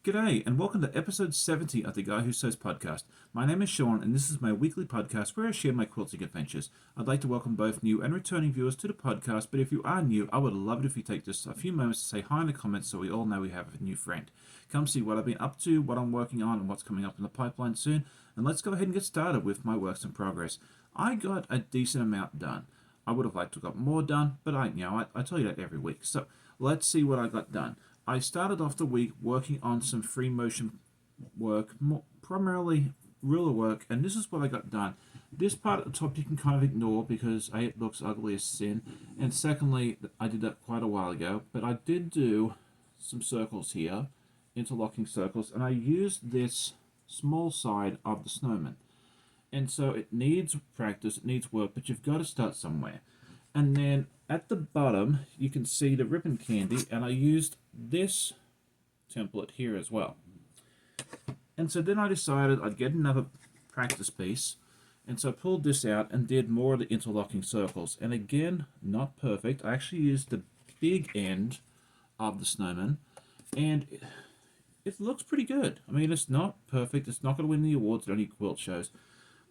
G'day, and welcome to episode 70 of the Guy Who Sews podcast. My name is Sean, and this is my weekly podcast where I share my quilting adventures. I'd like to welcome both new and returning viewers to the podcast, but if you are new, I would love it if you take just a few moments to say hi in the comments so we all know we have a new friend. Come see what I've been up to, what I'm working on, and what's coming up in the pipeline soon, and let's go ahead and get started with my works in progress. I got a decent amount done. I would have liked to have got more done, but I tell you that every week. So let's see what I got done. I started off the week working on some free motion work, primarily ruler work, and this is what I got done. This part at the top you can kind of ignore because A, it looks ugly as sin, and secondly, I did that quite a while ago, but I did do some circles here, interlocking circles, and I used this small side of the snowman. And so it needs practice, it needs work, but you've got to start somewhere. And then at the bottom, you can see the ribbon candy, and I used this template here as well. And so then I decided I'd get another practice piece, and so I pulled this out and did more of the interlocking circles. And again, not perfect. I actually used the big end of the snowman, and it looks pretty good. I mean, it's not perfect. It's not going to win the awards at any quilt shows.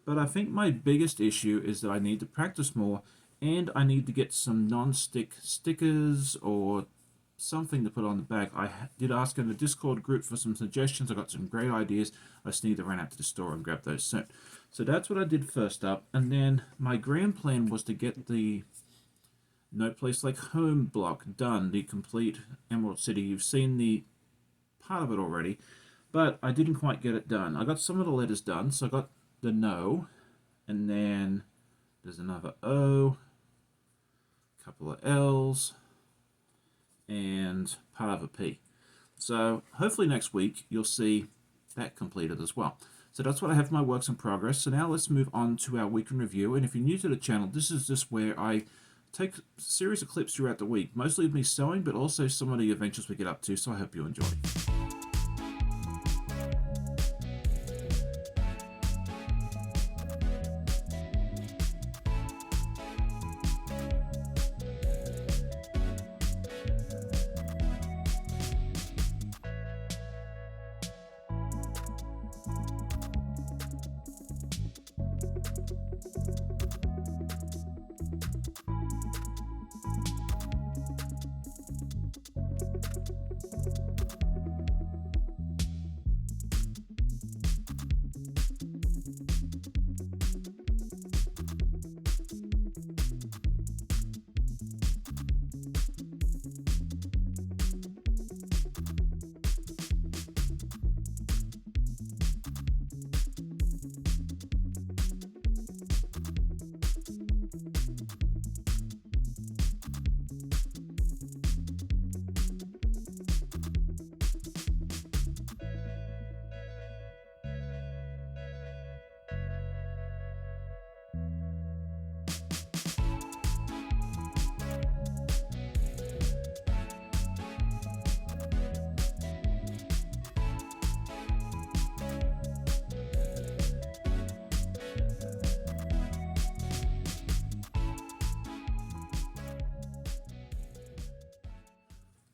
But I think my biggest issue is that I need to practice more, and I need to get some non-stick stickers or something to put on the back. I did ask in the Discord group for some suggestions. I got some great ideas. I just need to run out to the store and grab those soon. So that's what I did first up. And then my grand plan was to get the No Place Like Home block done, the complete Emerald City. You've seen the part of it already, but I didn't quite get it done. I got some of the letters done, so I got the no, and then there's another O, a couple of L's, and part of a P. So hopefully next week you'll see that completed as well. So that's what I have for my works in progress. So now let's move on to our week in review. And if you're new to the channel, this is just where I take a series of clips throughout the week, mostly of me sewing, but also some of the adventures we get up to. So I hope you enjoy.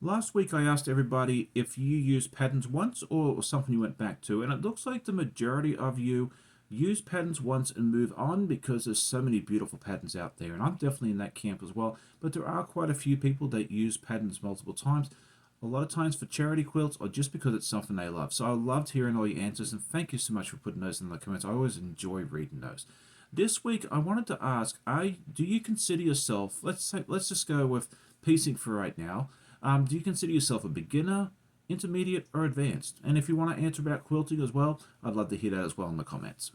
Last week I asked everybody if you used patterns once or something you went back to, and it looks like the majority of you use patterns once and move on because there's so many beautiful patterns out there, and I'm definitely in that camp as well. But there are quite a few people that use patterns multiple times, a lot of times for charity quilts or just because it's something they love. So I loved hearing all your answers, and thank you so much for putting those in the comments. I always enjoy reading those. This week I wanted to ask, do you consider yourself, let's just go with piecing for right now. Do you consider yourself a beginner, intermediate, or advanced? And if you want to answer about quilting as well, I'd love to hear that as well in the comments.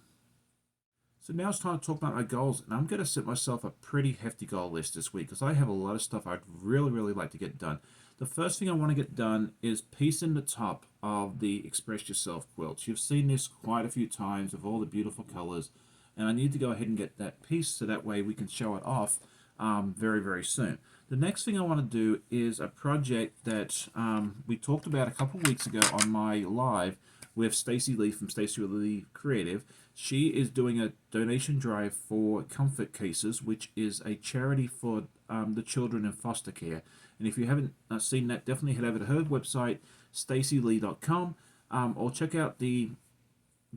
So now it's time to talk about my goals, and I'm going to set myself a pretty hefty goal list this week because I have a lot of stuff I'd really like to get done. The first thing I want to get done is piecing the top of the Express Yourself quilts. You've seen this quite a few times with all the beautiful colors, and I need to go ahead and get that piece so that way we can show it off very soon. The next thing I want to do is a project that we talked about a couple weeks ago on my live with Stacey Lee from Stacey Lee Creative. She is doing a donation drive for Comfort Cases, which is a charity for the children in foster care. And if you haven't seen that, definitely head over to her website, staceylee.com. or check out the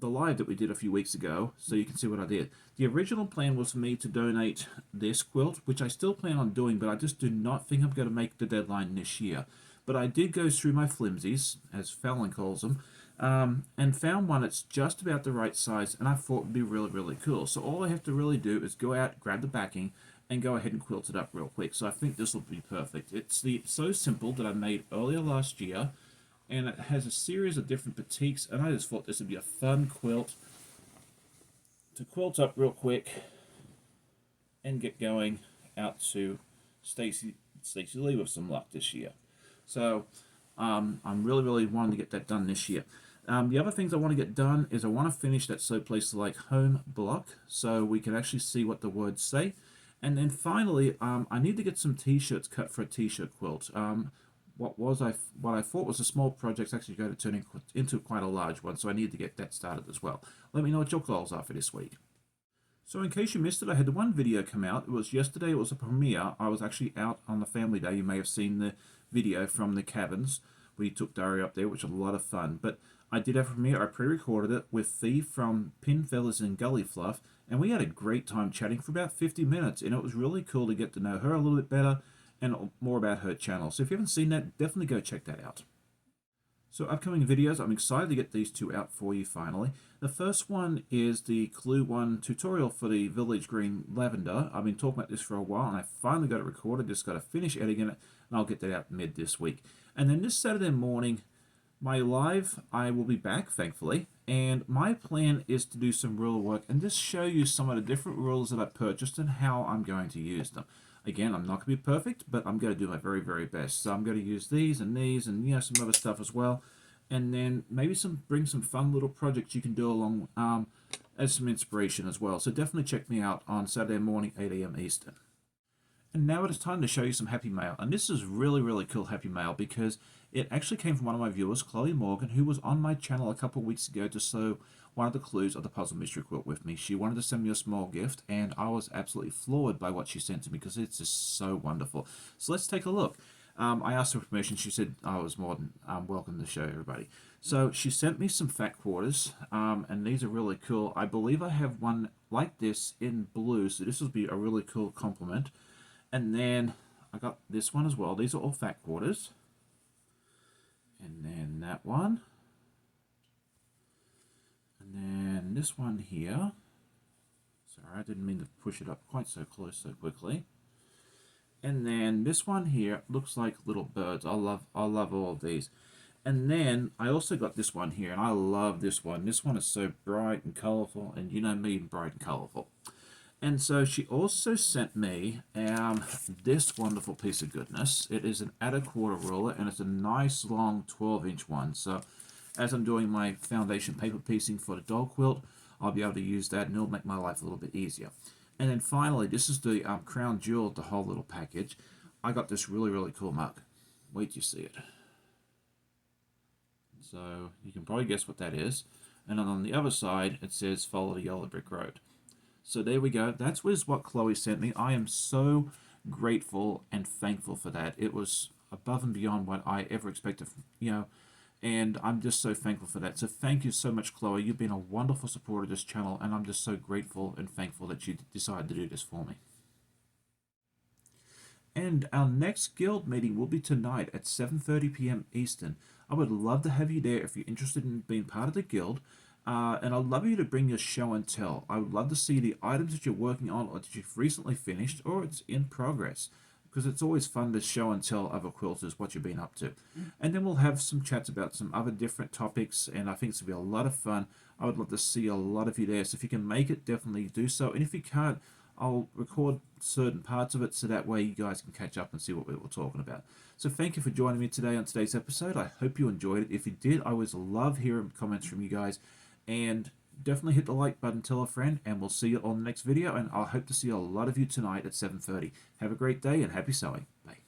live that we did a few weeks ago so you can see what I did. The original plan was for me to donate this quilt, which I still plan on doing, but I just do not think I'm going to make the deadline this year. But I did go through my flimsies, as Fallon calls them, and found one that's just about the right size, and I thought would be really, really cool. So all I have to really do is go out, grab the backing, and go ahead and quilt it up real quick. So I think this will be perfect. It's so simple that I made earlier last year, and it has a series of different batiks, and I just thought this would be a fun quilt to quilt up real quick and get going out to Stacey Lee with some luck this year. So I'm really wanting to get that done this year. The other things I want to get done is I want to finish that So Places Like Home block so we can actually see what the words say. And then finally, I need to get some t-shirts cut for a t-shirt quilt. What I thought was a small project is actually going to turn into quite a large one, so I need to get that started as well. Let me know what your goals are for this week. So in case you missed it, I had the one video come out. It was yesterday. It was a premiere. I was actually out on the family day. You may have seen the video from the cabins. We took Dario up there, which was a lot of fun. But I did have a premiere. I pre-recorded it with Thee from Pin Feathers and Gully Fluff, and we had a great time chatting for about 50 minutes, and it was really cool to get to know her a little bit better and more about her channel. So if you haven't seen that, definitely go check that out. So upcoming videos, I'm excited to get these two out for you finally. The first one is the Clue 1 tutorial for the Village Green Lavender. I've been talking about this for a while, and I finally got it recorded. Just got to finish editing it, and I'll get that out mid this week. And then this Saturday morning, my live, I will be back, thankfully, and my plan is to do some ruler work and just show you some of the different rulers that I purchased and how I'm going to use them. Again, I'm not going to be perfect, but I'm going to do my very best. So I'm going to use these and some other stuff as well. And then maybe bring some fun little projects you can do along as some inspiration as well. So definitely check me out on Saturday morning, 8 a.m. Eastern. And now it is time to show you some happy mail. And this is really cool happy mail because it actually came from one of my viewers, Chloe Morgan, who was on my channel a couple of weeks ago to sew one of the clues of the Puzzle Mystery Quilt with me. She wanted to send me a small gift, and I was absolutely floored by what she sent to me because it's just so wonderful. So let's take a look. I asked her permission. She said I was more than welcome to show everybody. So she sent me some fat quarters, and these are really cool. I believe I have one like this in blue, so this will be a really cool compliment. And then I got this one as well. These are all fat quarters. And then that one. And then this one here. Sorry, I didn't mean to push it up quite so close so quickly. And then this one here looks like little birds. I love all of these. And then I also got this one here, and I love this one. This one is so bright and colorful, and you know me, bright and colorful. And so she also sent me this wonderful piece of goodness. It is an quarter ruler, and it's a nice long 12-inch one. So as I'm doing my foundation paper piecing for the doll quilt, I'll be able to use that, and it'll make my life a little bit easier. And then finally, this is the crown jewel of the whole little package. I got this really cool mug. Wait till you see it. So you can probably guess what that is. And then on the other side, it says follow the yellow brick road. So there we go. That's what Chloe sent me. I am so grateful and thankful for that. It was above and beyond what I ever expected, and I'm just so thankful for that. So thank you so much, Chloe. You've been a wonderful supporter of this channel, and I'm just so grateful and thankful that you decided to do this for me. And our next guild meeting will be tonight at 7:30 p.m. Eastern. I would love to have you there if you're interested in being part of the guild. And I'd love you to bring your show and tell. I would love to see the items that you're working on or that you've recently finished or it's in progress, because it's always fun to show and tell other quilters what you've been up to. And then we'll have some chats about some other different topics, and I think it's going to be a lot of fun. I would love to see a lot of you there, so if you can make it, definitely do so. And if you can't, I'll record certain parts of it so that way you guys can catch up and see what we were talking about. So thank you for joining me today on today's episode. I hope you enjoyed it. If you did, I always love hearing comments from you guys. And definitely hit the like button, tell a friend, and we'll see you on the next video. And I hope to see a lot of you tonight at 7:30. Have a great day and happy sewing. Bye.